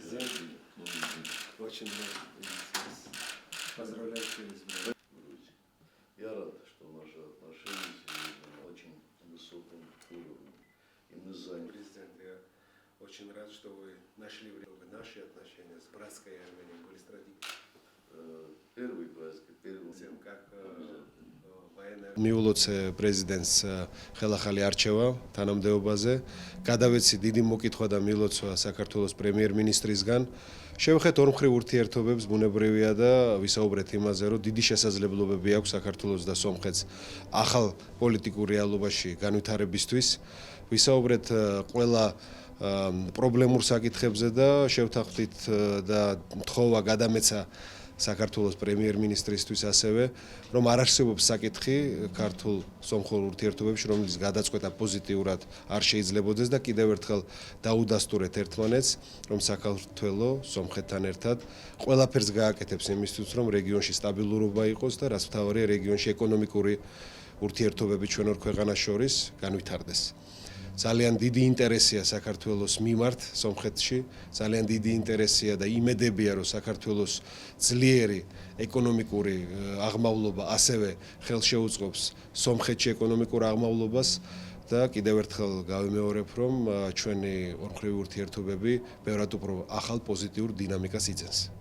Очень поздравляю с Я рад, что наши отношения сегодня на очень высоком уровне. И мы заняли. Президент, я очень рад, что вы нашли время, чтобы наши отношения с братской Арменией были стратегическими. Первый праздник, первый Как военная... მიულოცე პრეზიდენტს ხელახალი არჩევა თანამდებობაზე. გადავეცი დიდი მოკითხვა და მილოცვა საქართველოს პრემიერ-მინისტრისგან. შევხედეთ ორმხრივ ურთიერთობებს, ბუნებრივია და ვისაუბრეთ იმაზე, რომ დიდი შესაძლებლობები აქვს საქართველოს და სომხეთს ახალ პოლიტიკურ რეალობაში განვითარებისთვის. ვისაუბრეთ ყველა პრობლემურ საკითხებზე და შევთანხმდით და თხოვა გადამეცა საქართველოს პრემიერ-მინისტრისთვის ასევე, რომ არ არსებობს საკითხი ქართულ სომხურ ურთიერთობებში, რომლის გადაწყვეტა პოზიტიურად არ შეიძლებოდეს და კიდევ ერთხელ დაუდასტურეთ ერთმანეთს, რომ საქართველო სომხეთთან ერთად ყველაფერს გააკეთებს იმისთვის, რომ რეგიონში სტაბილურობა იყოს და რაც მთავარია, რეგიონში ეკონომიკური ურთიერთობები ჩვენ ორ ქვეყანას შორის განვითარდეს. ძალიან დიდი ინტერესია საქართველოს მიმართ სომხეთში, ძალიან დიდი ინტერესია და იმედებია, რომ საქართველოს ძლიერი ეკონომიკური აღმავლობა ასევე ხელშეუწყობს სომხეთში ეკონომიკურ აღმავლობას და კიდევ ერთხელ გავიმეორებ, რომ ჩვენი ორმხრივი ურთიერთობები ბევრად უფრო ახალ პოზიტიურ დინამიკას იძენს.